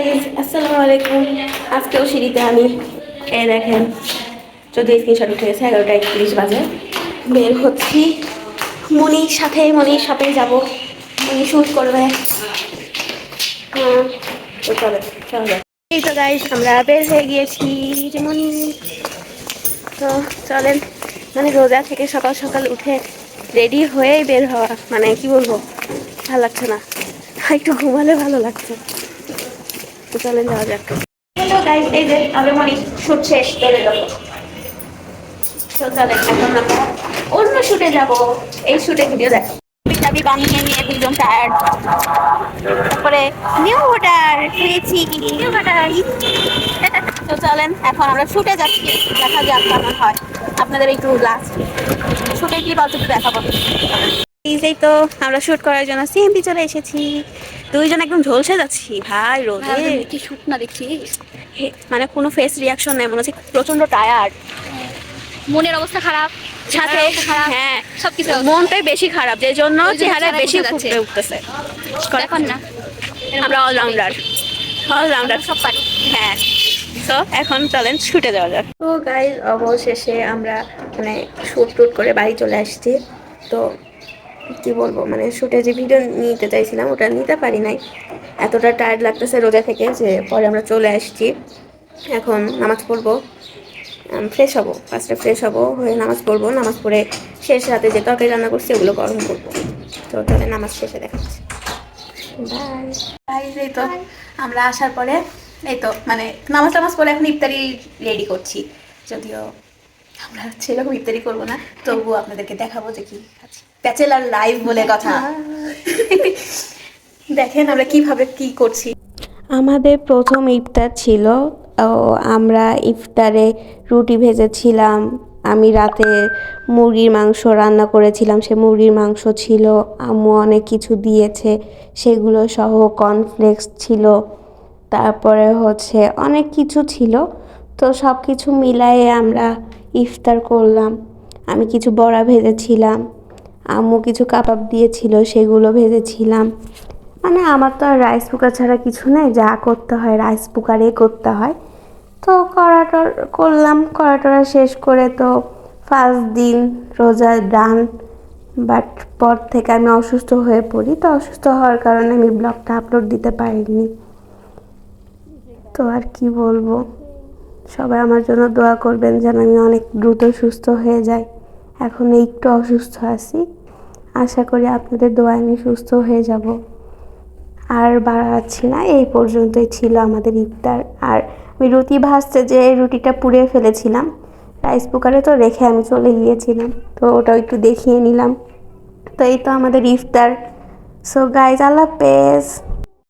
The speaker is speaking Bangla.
গাইস, আসসালামু আলাইকুম। আজকেও সিঁড়িতে আমি এই দেখেন, যদি স্ক্রিনশট উঠে গেছে, 11টা 31 বাজে বের হচ্ছি। মনির সাথে মনির শপে যাব, মনি শ্যুট করবে। তো চলে চলে। এই তো গাইস, আমরা বের হয়ে গিয়েছি। যে মনি, তো চলেন। মানে রোজা থেকে সকাল সকাল উঠে রেডি হয়েই বের হওয়া, মানে কি বলবো, ভালো লাগছে না, একটু ঘুমালে ভালো লাগছে। তো চলেন যাওয়া যাক। হ্যালো গাইস, এই যে আমরা মনি শুট শেষ করে যাবো। তো চলেন এখন আমরা অন্য শুটে যাব। এই শুটে ভিডিও দেখো। চাবি বানিয়ে নিয়ে দুজন টায়ার্ড। তারপরে নিউ ওয়াটার খেয়েছি, নিউ ওয়াটার। তো চলেন এখন আমরা শুটে যাচ্ছি, দেখা যাক কেমন হয়। আপনাদের একটু লাস্ট শুটে কি বলতে দেখাবো। এই তো আমরা শুট করার জন্য সিএমপি চলে এসেছি। দুইজন একদম ঝলসে যাচ্ছি ভাই রোদে। কি শুট না দেখছিস, মানে কোনো ফেস রিয়াকশন নেই, মনে হচ্ছে প্রচন্ড টায়ার্ড। মনের অবস্থা খারাপ, সাথে খারাপ, হ্যাঁ সবকিছু মনটাই বেশি খারাপ, যে জন্য চেহারা বেশি বোঝা যাচ্ছে। ফুটে উঠতেছে। এখন না আমরা অলরাউন্ডার, অলরাউন্ডার সব পারি। হ্যাঁ। তো এখন চলেন শুটে যাওয়া যাক। তো গাইজ অবশেষে আমরা মানে শুট টুট করে বাড়ি চলে আসছি। তো কি বলবো, মানে শুটে যে ভিডিও নিতে চাইছিলাম ওটা নিতে পারি নাই, এতটা টায়ার্ড লাগতেছে রোজা থেকে, যে পরে আমরা চলে আসছি। এখন নামাজ পড়বো, ফ্রেশ হবো, ফার্স্টে ফ্রেশ হবো, হয়ে নামাজ পড়বো, নামাজ পড়ে শেষ রাতে যে তরকারি রান্না করছি ওগুলো গরম করবো। তো তাহলে নামাজ শেষে দেখাচ্ছি। Bye bye. এই তো আমরা আসার পরে এই তো মানে নামাজ টামাজ পরে এখন ইফতারি রেডি করছি। যদিও আমরা সেরকম ইফতারি করবো না, তবুও আপনাদেরকে দেখাবো যে কি খাচ্ছি। ব্যাচেলার লাইফ বলে কথা। দেখেন আমরা কিভাবে কি করছি। আমাদের প্রথম ইফতার ছিল, আমরা ইফতারে রুটি ভেজেছিলাম। আমি রাতে মুরগির মাংস রান্না করেছিলাম, সে মুরগির মাংস ছিল। আম্মু অনেক কিছু দিয়েছে, সেগুলো সহ কর্নফ্লেক্স ছিল, তারপরে হচ্ছে অনেক কিছু ছিল। তো সব কিছু মিলায়ে আমরা ইফতার করলাম। আমি কিছু বড়া ভেজেছিলাম, আম্মু কিছু কাবাব দিয়েছিল, সেগুলো ভেজেছিলাম। মানে আমার তো আর রাইস কুকার ছাড়া কিছু নেই, যা করতে হয় রাইস কুকারেই করতে হয়। তো করা শেষ করে তো ফার্স্ট দিন রোজার ডান। বাট পর থেকে আমি অসুস্থ হয়ে পড়ি, তো অসুস্থ হওয়ার কারণে আমি ব্লগটা আপলোড দিতে পারিনি। তো আর কি বলবো, সবাই আমার জন্য দোয়া করবেন যেন আমি অনেক দ্রুত সুস্থ হয়ে যাই। এখন একটু অসুস্থ আছি, আশা করি আপনাদের দোয়ায় আমি সুস্থ হয়ে যাব। আর বাড়াচ্ছি না, এই পর্যন্তই ছিল আমাদের ইফতার। আর আমি রুটি ভাজতে যে রুটিটা পুড়িয়ে ফেলেছিলাম, রাইস কুকারে তো রেখে আমি চলে গিয়েছিলাম, তো ওটাও একটু দেখিয়ে নিলাম। তো এই তো আমাদের ইফতার। সো গাইজ, আল্লাহ হাফেজ।